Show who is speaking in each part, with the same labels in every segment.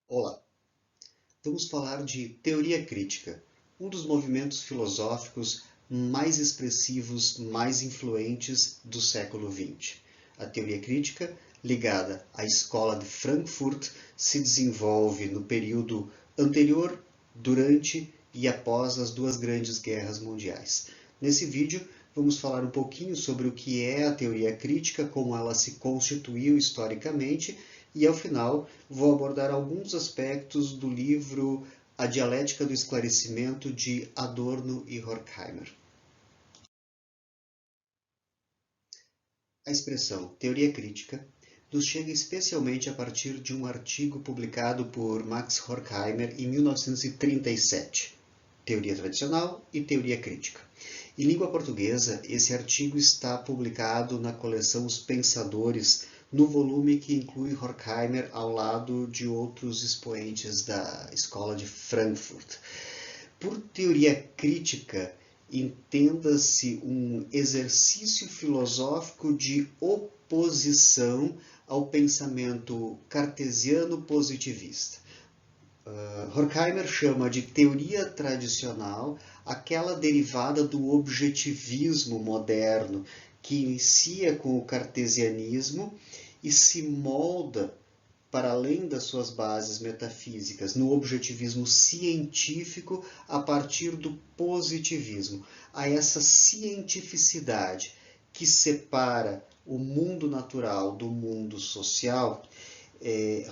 Speaker 1: Olá, vamos falar de teoria crítica, um dos movimentos filosóficos mais expressivos, mais influentes do século XX. A teoria crítica, ligada à escola de Frankfurt, se desenvolve no período anterior, durante e após as duas grandes guerras mundiais. Nesse vídeo, vamos falar um pouquinho sobre o que é a teoria crítica, como ela se constituiu historicamente e, ao final, vou abordar alguns aspectos do livro A Dialética do Esclarecimento, de Adorno e Horkheimer. A expressão teoria crítica nos chega especialmente a partir de um artigo publicado por Max Horkheimer em 1937, Teoria Tradicional e Teoria Crítica. Em língua portuguesa, esse artigo está publicado na coleção Os Pensadores, no volume que inclui Horkheimer ao lado de outros expoentes da Escola de Frankfurt. Por teoria crítica, entenda-se um exercício filosófico de oposição ao pensamento cartesiano positivista. Horkheimer chama de teoria tradicional aquela derivada do objetivismo moderno, que inicia com o cartesianismo e se molda para além das suas bases metafísicas, no objetivismo científico a partir do positivismo. A essa cientificidade que separa o mundo natural do mundo social,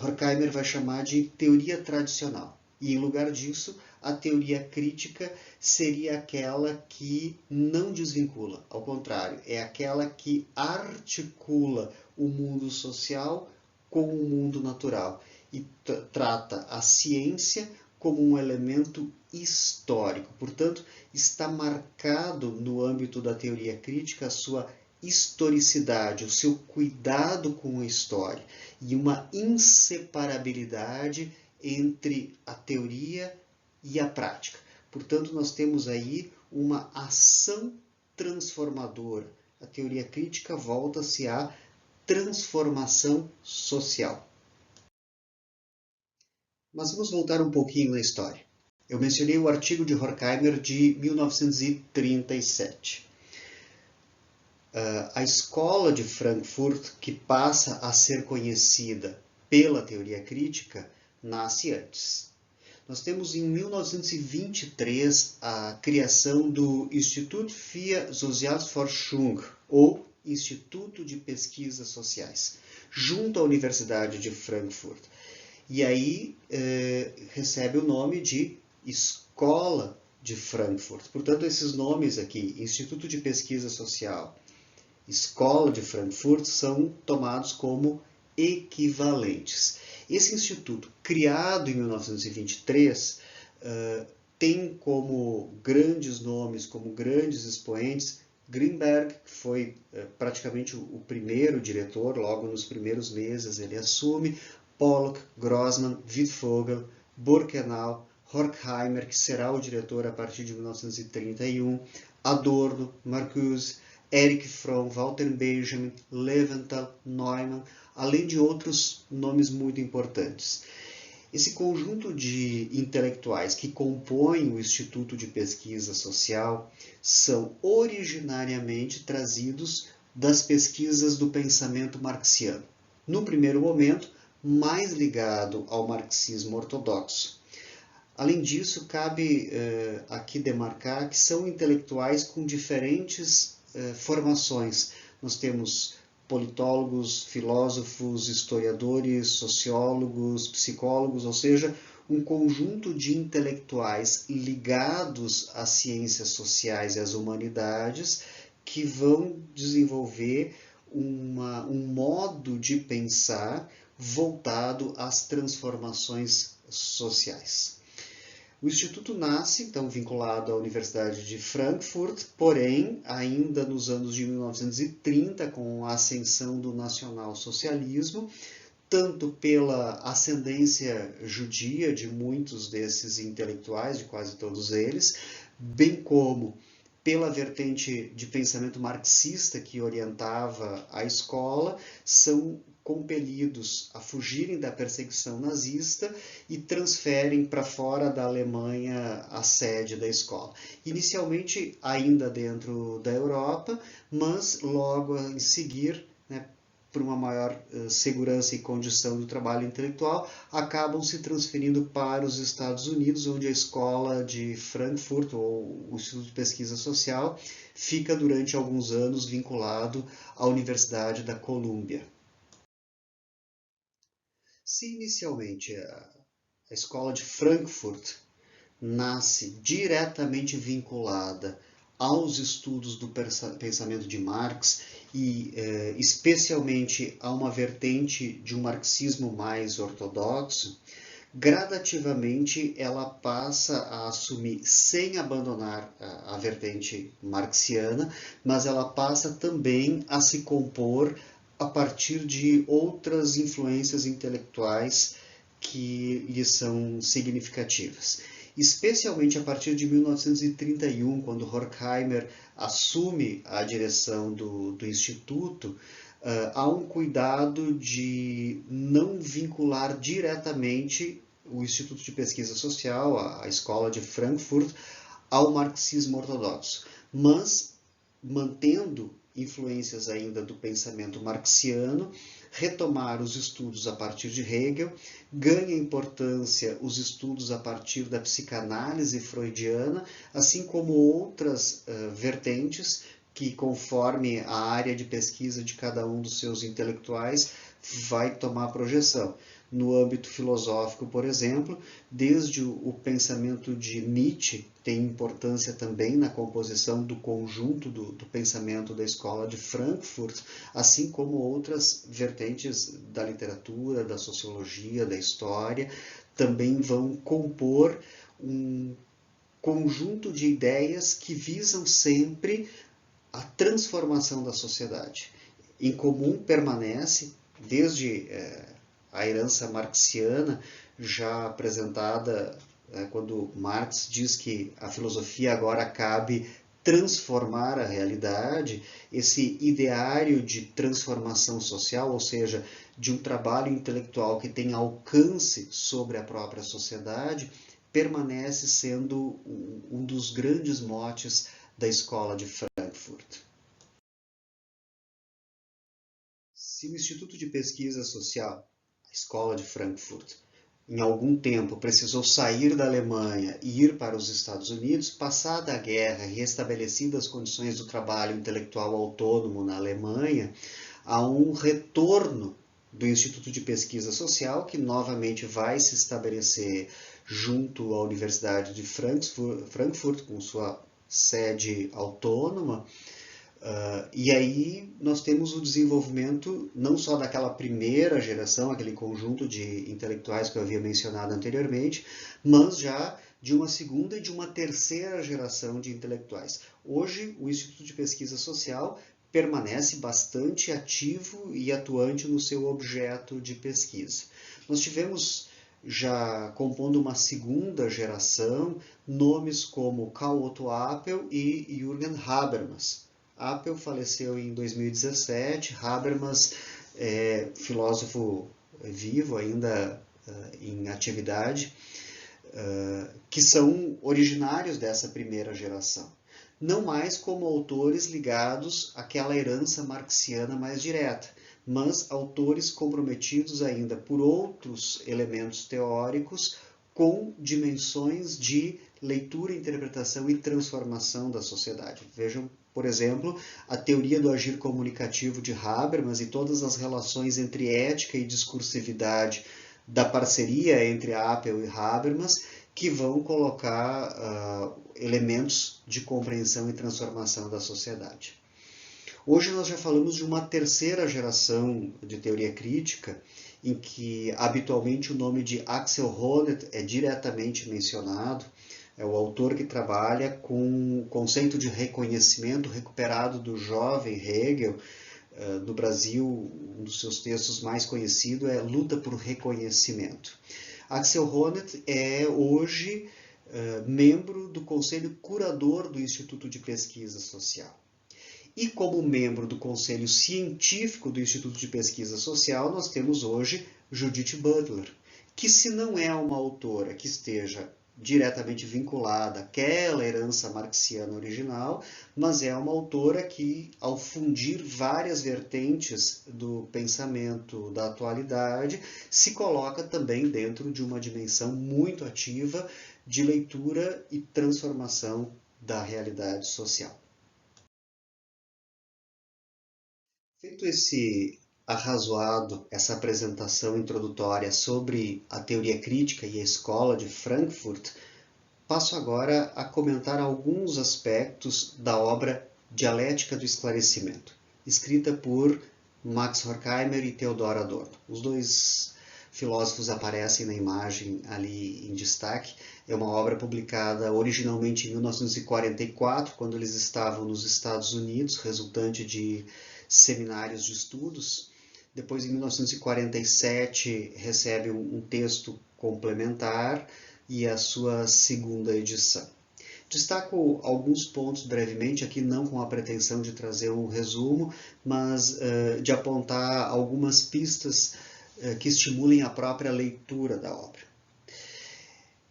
Speaker 1: Horkheimer vai chamar de teoria tradicional. E, em lugar disso, a teoria crítica seria aquela que não desvincula, ao contrário, é aquela que articula o mundo social com o mundo natural e trata a ciência como um elemento histórico. Portanto, está marcado no âmbito da teoria crítica a sua historicidade, o seu cuidado com a história e uma inseparabilidade entre a teoria e a prática. Portanto, nós temos aí uma ação transformadora. A teoria crítica volta-se à transformação social. Mas vamos voltar um pouquinho na história. Eu mencionei o artigo de Horkheimer de 1937. A escola de Frankfurt, que passa a ser conhecida pela teoria crítica, nasce antes. Nós temos em 1923 a criação do Institut für Sozialforschung, ou Instituto de Pesquisas Sociais, junto à Universidade de Frankfurt. E aí recebe o nome de Escola de Frankfurt. Portanto, esses nomes aqui, Instituto de Pesquisa Social, Escola de Frankfurt, são tomados como equivalentes. Esse instituto, criado em 1923, tem como grandes nomes, como grandes expoentes, Greenberg, que foi praticamente o primeiro diretor, logo nos primeiros meses ele assume, Pollock, Grossman, Wittfogel, Birkenau, Horkheimer, que será o diretor a partir de 1931, Adorno, Marcuse, Erich Fromm, Walter Benjamin, Leventhal, Neumann, além de outros nomes muito importantes. Esse conjunto de intelectuais que compõem o Instituto de Pesquisa Social são originariamente trazidos das pesquisas do pensamento marxiano. No primeiro momento, mais ligado ao marxismo ortodoxo. Além disso, cabe aqui demarcar que são intelectuais com diferentes formações. Nós temos politólogos, filósofos, historiadores, sociólogos, psicólogos, ou seja, um conjunto de intelectuais ligados às ciências sociais e às humanidades que vão desenvolver um modo de pensar voltado às transformações sociais. O Instituto nasce, então, vinculado à Universidade de Frankfurt, porém, ainda nos anos de 1930, com a ascensão do nacionalsocialismo, tanto pela ascendência judia de muitos desses intelectuais, de quase todos eles, bem como pela vertente de pensamento marxista que orientava a escola, são compelidos a fugirem da perseguição nazista e transferem para fora da Alemanha a sede da escola. Inicialmente ainda dentro da Europa, mas logo em seguir, né, por uma maior segurança e condição do trabalho intelectual, acabam se transferindo para os Estados Unidos, onde a escola de Frankfurt, ou o Instituto de Pesquisa Social, fica durante alguns anos vinculado à Universidade da Colômbia. Se inicialmente a escola de Frankfurt nasce diretamente vinculada aos estudos do pensamento de Marx e especialmente a uma vertente de um marxismo mais ortodoxo, gradativamente ela passa a assumir, sem abandonar a vertente marxiana, mas ela passa também a se compor a partir de outras influências intelectuais que lhe são significativas. Especialmente a partir de 1931, quando Horkheimer assume a direção do Instituto, há um cuidado de não vincular diretamente o Instituto de Pesquisa Social, a Escola de Frankfurt, ao marxismo ortodoxo, mas mantendo influências ainda do pensamento marxiano, retomar os estudos a partir de Hegel, ganha importância os estudos a partir da psicanálise freudiana, assim como outras vertentes que, conforme a área de pesquisa de cada um dos seus intelectuais, vai tomar projeção. No âmbito filosófico, por exemplo, desde o pensamento de Nietzsche tem importância também na composição do conjunto do pensamento da escola de Frankfurt, assim como outras vertentes da literatura, da sociologia, da história, também vão compor um conjunto de ideias que visam sempre a transformação da sociedade. Em comum permanece, desde a herança marxiana, já apresentada quando Marx diz que a filosofia agora cabe transformar a realidade, esse ideário de transformação social, ou seja, de um trabalho intelectual que tem alcance sobre a própria sociedade, permanece sendo um dos grandes motes da escola de Frankfurt. Se o Instituto de Pesquisa Social, a escola de Frankfurt, em algum tempo precisou sair da Alemanha e ir para os Estados Unidos, passada a guerra e restabelecidas as condições do trabalho intelectual autônomo na Alemanha, há um retorno do Instituto de Pesquisa Social, que novamente vai se estabelecer junto à Universidade de Frankfurt, com sua sede autônoma. E aí nós temos o desenvolvimento não só daquela primeira geração, aquele conjunto de intelectuais que eu havia mencionado anteriormente, mas já de uma segunda e de uma terceira geração de intelectuais. Hoje, o Instituto de Pesquisa Social permanece bastante ativo e atuante no seu objeto de pesquisa. Nós tivemos, já compondo uma segunda geração, nomes como Karl Otto Appel e Jürgen Habermas. Appel faleceu em 2017, Habermas é filósofo vivo, ainda em atividade, que são originários dessa primeira geração. Não mais como autores ligados àquela herança marxiana mais direta, mas autores comprometidos ainda por outros elementos teóricos com dimensões de leitura, interpretação e transformação da sociedade. Vejam, por exemplo, a teoria do agir comunicativo de Habermas e todas as relações entre ética e discursividade da parceria entre Appel e Habermas, que vão colocar elementos de compreensão e transformação da sociedade. Hoje nós já falamos de uma terceira geração de teoria crítica, em que habitualmente o nome de Axel Honneth é diretamente mencionado. É o autor que trabalha com o conceito de reconhecimento recuperado do jovem Hegel. No Brasil, um dos seus textos mais conhecidos é Luta por Reconhecimento. Axel Honneth é hoje membro do Conselho Curador do Instituto de Pesquisa Social. E como membro do Conselho Científico do Instituto de Pesquisa Social, nós temos hoje Judith Butler, que se não é uma autora que esteja diretamente vinculada àquela herança marxiana original, mas é uma autora que, ao fundir várias vertentes do pensamento da atualidade, se coloca também dentro de uma dimensão muito ativa de leitura e transformação da realidade social. Feito esse arrazoado, essa apresentação introdutória sobre a teoria crítica e a escola de Frankfurt, passo agora a comentar alguns aspectos da obra Dialética do Esclarecimento, escrita por Max Horkheimer e Theodor Adorno. Os dois filósofos aparecem na imagem ali em destaque. É uma obra publicada originalmente em 1944, quando eles estavam nos Estados Unidos, resultante de seminários de estudos. Depois, em 1947, recebe um texto complementar e a sua segunda edição. Destaco alguns pontos brevemente, aqui não com a pretensão de trazer um resumo, mas de apontar algumas pistas que estimulem a própria leitura da obra.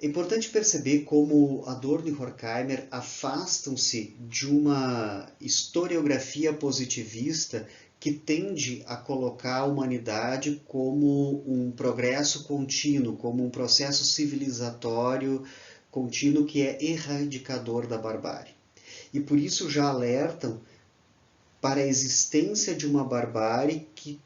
Speaker 1: É importante perceber como Adorno e Horkheimer afastam-se de uma historiografia positivista que tende a colocar a humanidade como um progresso contínuo, como um processo civilizatório contínuo que é erradicador da barbárie. E por isso já alertam para a existência de uma barbárie que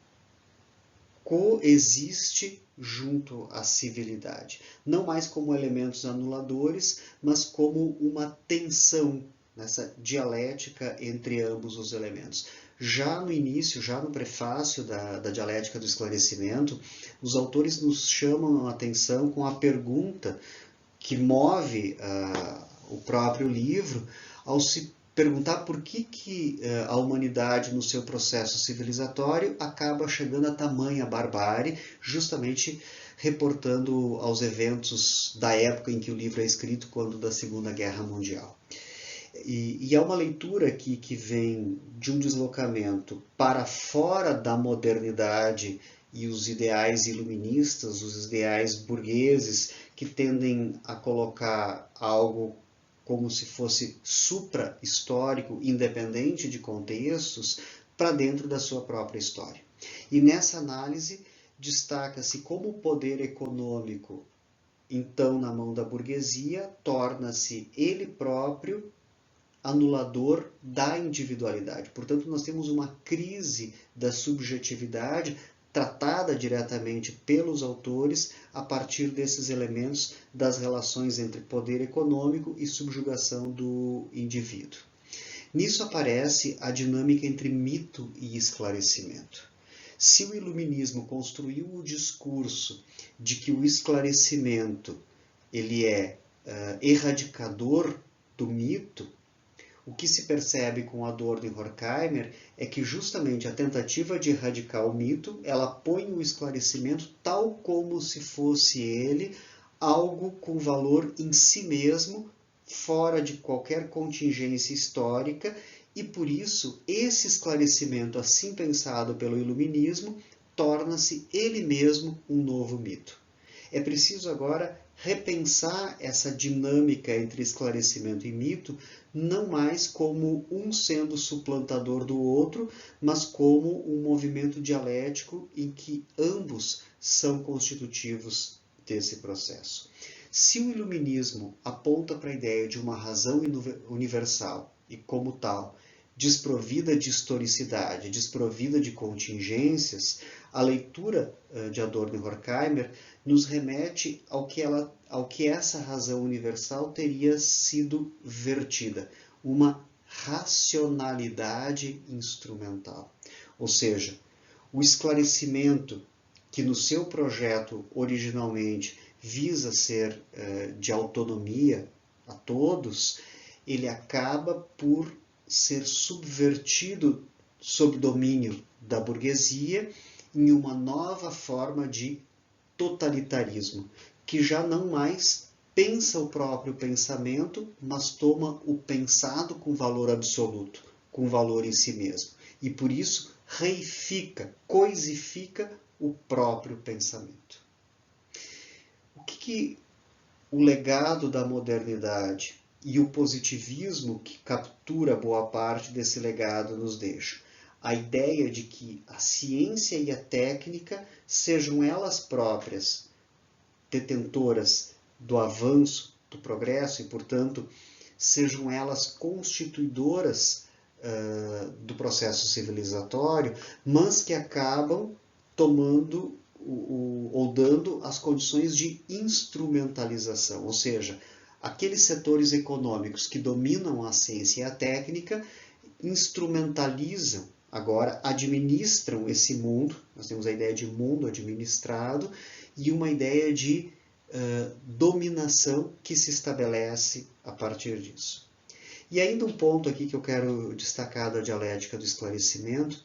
Speaker 1: coexiste junto à civilidade, não mais como elementos anuladores, mas como uma tensão nessa dialética entre ambos os elementos. Já no início, já no prefácio da Dialética do Esclarecimento, os autores nos chamam a atenção com a pergunta que move o próprio livro ao se perguntar por que a humanidade, no seu processo civilizatório, acaba chegando a tamanha barbárie, justamente reportando aos eventos da época em que o livro é escrito, quando da Segunda Guerra Mundial. E é uma leitura aqui que vem de um deslocamento para fora da modernidade e os ideais iluministas, os ideais burgueses, que tendem a colocar algo como se fosse supra-histórico, independente de contextos, para dentro da sua própria história. E nessa análise destaca-se como o poder econômico, então na mão da burguesia, torna-se ele próprio anulador da individualidade. Portanto, nós temos uma crise da subjetividade tratada diretamente pelos autores a partir desses elementos das relações entre poder econômico e subjugação do indivíduo. Nisso aparece a dinâmica entre mito e esclarecimento. Se o iluminismo construiu o discurso de que o esclarecimento ele é erradicador do mito, o que se percebe com Adorno e Horkheimer é que justamente a tentativa de erradicar o mito, ela põe o esclarecimento tal como se fosse ele algo com valor em si mesmo, fora de qualquer contingência histórica, e por isso esse esclarecimento assim pensado pelo iluminismo torna-se ele mesmo um novo mito. É preciso agora repensar essa dinâmica entre esclarecimento e mito, não mais como um sendo suplantador do outro, mas como um movimento dialético em que ambos são constitutivos desse processo. Se o iluminismo aponta para a ideia de uma razão universal e, como tal, desprovida de historicidade, desprovida de contingências, a leitura de Adorno e Horkheimer nos remete ao que essa razão universal teria sido vertida, uma racionalidade instrumental. Ou seja, o esclarecimento que no seu projeto originalmente visa ser de autonomia a todos, ele acaba por ser subvertido sob domínio da burguesia em uma nova forma de totalitarismo, que já não mais pensa o próprio pensamento, mas toma o pensado com valor absoluto, com valor em si mesmo. E por isso reifica, coisifica o próprio pensamento. O que o legado da modernidade e o positivismo que captura boa parte desse legado nos deixa? A ideia de que a ciência e a técnica sejam elas próprias detentoras do avanço, do progresso e, portanto, sejam elas constituidoras do processo civilizatório, mas que acabam tomando ou dando as condições de instrumentalização, ou seja, aqueles setores econômicos que dominam a ciência e a técnica instrumentalizam, agora administram esse mundo. Nós temos a ideia de mundo administrado e uma ideia de dominação que se estabelece a partir disso. E ainda um ponto aqui que eu quero destacar da dialética do esclarecimento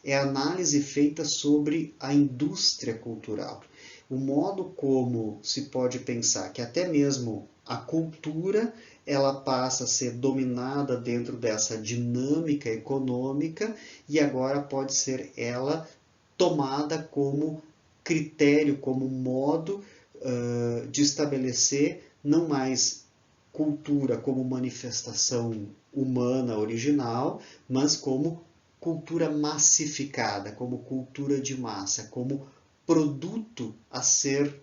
Speaker 1: é a análise feita sobre a indústria cultural. O modo como se pode pensar que até mesmo a cultura ela passa a ser dominada dentro dessa dinâmica econômica e agora pode ser ela tomada como critério, como modo de estabelecer não mais cultura como manifestação humana original, mas como cultura massificada, como cultura de massa, como produto a ser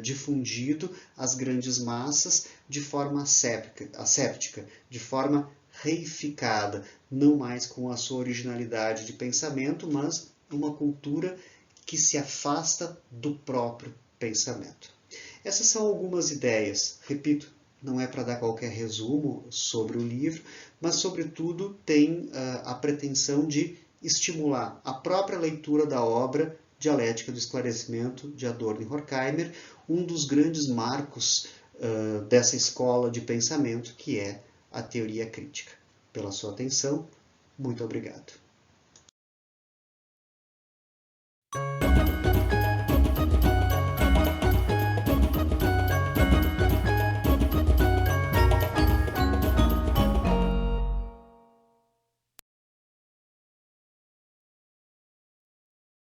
Speaker 1: difundido às grandes massas de forma asséptica, de forma reificada, não mais com a sua originalidade de pensamento, mas uma cultura que se afasta do próprio pensamento. Essas são algumas ideias, repito, não é para dar qualquer resumo sobre o livro, mas, sobretudo, tem a pretensão de estimular a própria leitura da obra Dialética do Esclarecimento, de Adorno e Horkheimer, um dos grandes marcos dessa escola de pensamento, que é a teoria crítica. Pela sua atenção, muito obrigado.